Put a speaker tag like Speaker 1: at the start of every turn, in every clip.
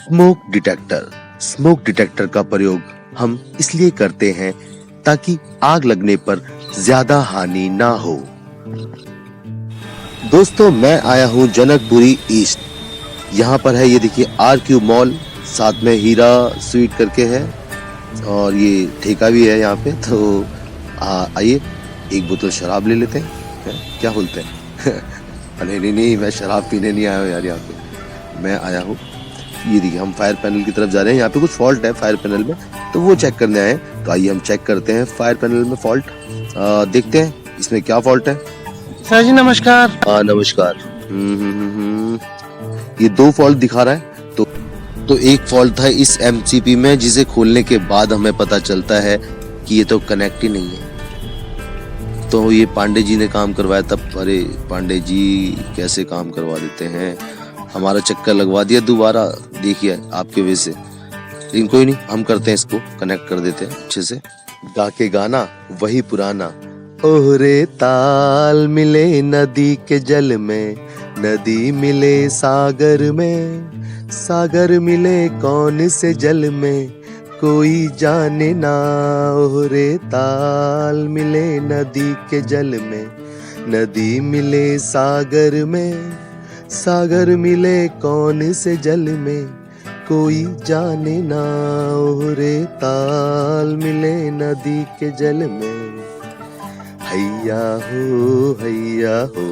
Speaker 1: Smoke detector का प्रयोग हम इसलिए करते हैं ताकि आग लगने पर ज्यादा हानि ना हो। दोस्तों, मैं आया हूँ जनकपुरी ईस्ट। यहाँ पर है, ये देखिए RQ मॉल, साथ में हीरा स्वीट करके है और ये ठेका भी है यहाँ पे। तो आइए एक बोतल शराब ले लेते हैं, क्या बोलते हैं? नहीं, मैं शराब पीने नहीं आया हूँ यार। यहाँ पे मैं आया हूँ, ये देखिए हम फायर पैनल की तरफ जा रहे हैं। यहाँ पे कुछ फॉल्ट है फायर पैनल में, तो वो चेक करने आए। तो आइए हम चेक करते हैं फायर पैनल में फॉल्ट, देखते हैं इसमें क्या फॉल्ट है।
Speaker 2: सर जी नमस्कार।
Speaker 1: नमस्कार। ये 2 फॉल्ट दिखा रहा है। तो एक फॉल्ट था इस MCP में, जिसे खोलने के बाद हमें पता चलता है कि ये तो कनेक्ट ही नहीं है। तो ये पांडे जी ने काम करवाया तब। अरे पांडे जी कैसे काम करवा देते हैं, हमारा चक्कर लगवा दिया दोबारा, देखिए आपके वजह से। लेकिन कोई नहीं, हम करते हैं, इसको कनेक्ट कर देते हैं अच्छे से। गा के गाना वही पुराना, ओहरे ताल मिले नदी के जल में, नदी मिले सागर में, सागर मिले कौन से जल में, कोई जाने ना। ओहरे ताल मिले नदी के जल में, नदी मिले सागर में, सागर मिले कौन से जल में, कोई जाने ना। ओहरे ताल मिले नदी के जल में, हैया हो हैया हो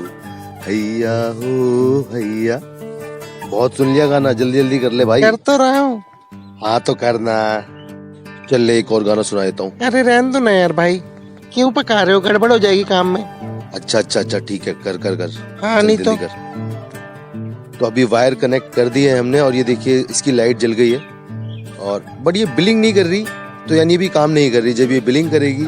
Speaker 1: हैया हो हैया। बहुत सुन लिया गाना, जल्दी जल्दी कर ले भाई।
Speaker 2: कर तो रहा हूँ।
Speaker 1: हाँ तो करना। चल ले एक और गाना सुना देता हूँ।
Speaker 2: अरे रहने दो ना यार भाई, क्यों पका रहे हो, गड़बड़ हो जाएगी काम में।
Speaker 1: अच्छा ठीक है, कर।
Speaker 2: हाँ नहीं तो
Speaker 1: कर। तो अभी वायर कनेक्ट कर दिए हमने और ये देखिए इसकी लाइट जल गई है। और बट ये बिलिंग नहीं कर रही, तो यानी भी काम नहीं कर रही। जब ये बिलिंग करेगी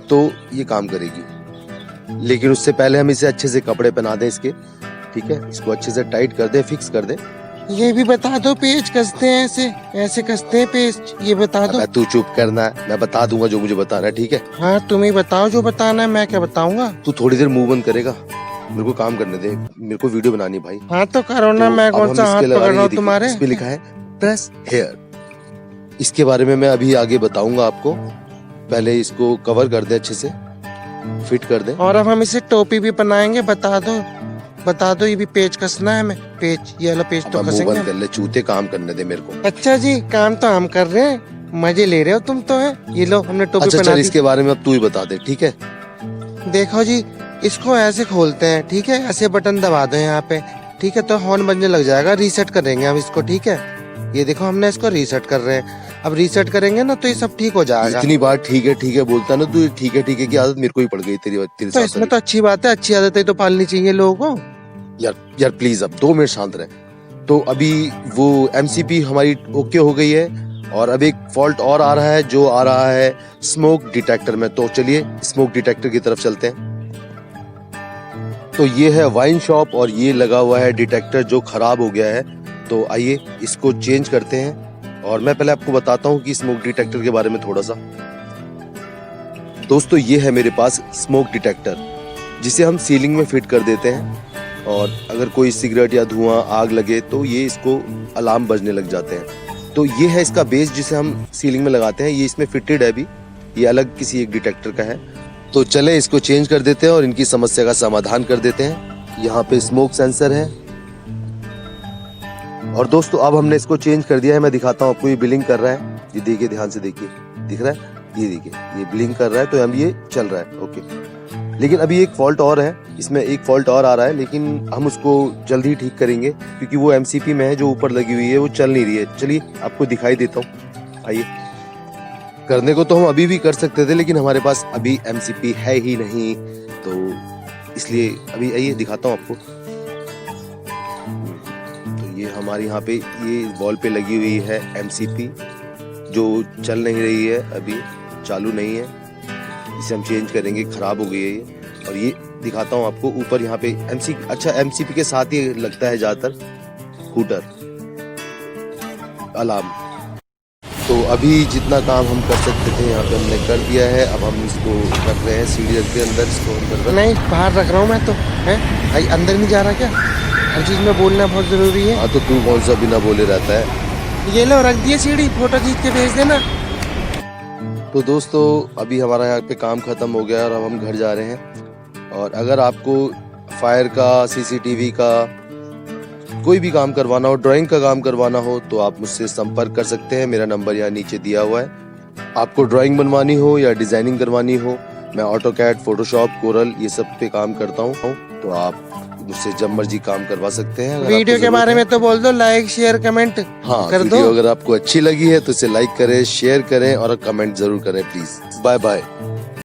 Speaker 1: तो ये काम करेगी। लेकिन उससे पहले हम इसे अच्छे से कपड़े पहना दें इसके, ठीक है। इसको अच्छे से टाइट कर दे, फिक्स कर दे।
Speaker 2: ये भी बता दो, पेज कसते हैं ऐसे कसते हैं पेज, ये बता दो।
Speaker 1: तू चुप करना, मैं बता दूंगा जो मुझे बताना है, ठीक है।
Speaker 2: हाँ तुम ही बताओ जो बताना है, मैं क्या बताऊंगा।
Speaker 1: तू थोड़ी देर मुंह बंद करेगा, मेरे को काम करने दे, मेरे को वीडियो बनानी भाई।
Speaker 2: हाँ तो करो ना, मैं कौन सा हाथ पकड़ रहा हूँ तुम्हारे।
Speaker 1: इस पे लिखा है प्रेस हेयर। इसके बारे में मैं अभी आगे बताऊंगा आपको, पहले इसको कवर कर दे, अच्छे से फिट कर दे।
Speaker 2: और अब हम इसे टोपी भी बनाएंगे, बता दो। ये भी पेज कसना है हमें, पेज, ये वाला पेज तो कसेंगे।
Speaker 1: मुंह बंद कर ले, चूते काम करने दे मेरे को।
Speaker 2: अच्छा जी, काम तो हम कर रहे हैं, मजे ले रहे हो तुम तो है। ये लो हमने टोपी
Speaker 1: अच्छा,
Speaker 2: बना दी।
Speaker 1: इसके बारे में अब तू ही बता दे, ठीक है।
Speaker 2: देखो जी, इसको ऐसे खोलते हैं, ठीक है। ऐसे बटन दबा दो यहाँ पे, ठीक है। तो हॉर्न बजने लग जाएगा, रीसेट करेंगे हम इसको, ठीक है। ये देखो हमने इसको रीसेट कर रहे हैं। अब रीसेट करेंगे ना तो ये सब ठीक हो जाएगा।
Speaker 1: इतनी बार ठीक है बोलता ना तू, ठीक है की आदत मेरे को ही पड़ गई तेरे
Speaker 2: तो इसमें तो अच्छी बात है, अच्छी आदतें तो पालनी चाहिए लोगों को।
Speaker 1: यार प्लीज अब 2 मिनट शांत रहे। तो अभी वो MCP हमारी ओके हो गई है और अब एक फॉल्ट और आ रहा है, जो आ रहा है स्मोक डिटेक्टर में। तो चलिए स्मोक डिटेक्टर की तरफ चलते हैं। तो ये है वाइन शॉप और ये लगा हुआ है डिटेक्टर जो खराब हो गया है। तो आइए इसको चेंज करते हैं। और मैं पहले आपको बताता हूँ कि स्मोक डिटेक्टर के बारे में थोड़ा सा। दोस्तों, ये है मेरे पास स्मोक डिटेक्टर, जिसे हम सीलिंग में फिट कर देते हैं। और अगर कोई सिगरेट या धुआं, आग लगे तो ये इसको अलार्म बजने लग जाते हैं। तो ये है इसका बेस, जिसे हम सीलिंग में लगाते हैं। ये इसमें फिटेड है अभी, ये अलग किसी एक डिटेक्टर का है। तो चले इसको चेंज कर देते हैं और इनकी समस्या का समाधान कर देते हैं। यहाँ पे स्मोक सेंसर है। और दोस्तों अब हमने इसको चेंज कर दिया है, मैं दिखाता हूँ आपको। ये ब्लिंक कर रहा है, ये देखिए, ध्यान से देखिए, दिख रहा है, ये देखिए, ये ब्लिंक कर रहा है। तो अब ये चल रहा है, ओके। लेकिन अभी एक फॉल्ट और है, इसमें एक फॉल्ट और आ रहा है, लेकिन हम उसको जल्दी ही ठीक करेंगे, क्योंकि वो MCP में है जो ऊपर लगी हुई है, वो चल नहीं रही है। चलिए आपको दिखाई देता हूँ, आइए। करने को तो हम अभी भी कर सकते थे, लेकिन हमारे पास अभी MCP है ही नहीं, तो इसलिए अभी आइए दिखाता हूँ आपको। तो ये हमारे यहाँ पे ये वॉल पे लगी हुई है MCP, जो चल नहीं रही है, अभी चालू नहीं है। इसे हम चेंज करेंगे, खराब हो गई है ये। और ये दिखाता हूँ आपको, ऊपर यहाँ पे MCP के साथ ही लगता है ज्यादातर हूटर, अलार्म। तो अभी जितना काम हम कर सकते थे यहाँ पे हमने कर दिया है। अब हम इसको रख रहे हैं सीढ़ी के अंदर, इसको अंदर
Speaker 2: नहीं, बाहर रख रहा हूँ मैं तो, है भाई, अंदर नहीं जा रहा क्या? हर चीज में बोलना बहुत जरूरी है।
Speaker 1: हाँ तो तू कौन सा बिना बोले रहता है?
Speaker 2: ये लो रख दिए सीढ़ी, फोटो खींच के भेज देना।
Speaker 1: तो दोस्तों अभी हमारा यहाँ पे काम खत्म हो गया और अब हम घर जा रहे हैं। और अगर आपको फायर का, सीसीटीवी का कोई भी काम करवाना हो, ड्राइंग का काम करवाना हो, तो आप मुझसे संपर्क कर सकते हैं। मेरा नंबर यहाँ नीचे दिया हुआ है। आपको ड्राइंग बनवानी हो या डिजाइनिंग करवानी हो, मैं ऑटोकैड, फोटोशॉप, कोरल ये सब पे काम करता हूँ, तो आप मुझसे जब मर्जी काम करवा सकते हैं। अगर
Speaker 2: वीडियो
Speaker 1: आपको
Speaker 2: के
Speaker 1: जरूरत
Speaker 2: बारे
Speaker 1: है-
Speaker 2: में तो बोल दो, लाइक शेयर कमेंट
Speaker 1: हाँ,
Speaker 2: कर
Speaker 1: वीडियो
Speaker 2: दो।
Speaker 1: अगर आपको अच्छी लगी है तो इसे लाइक करें, शेयर करें और कमेंट जरूर करें प्लीज। Bye bye.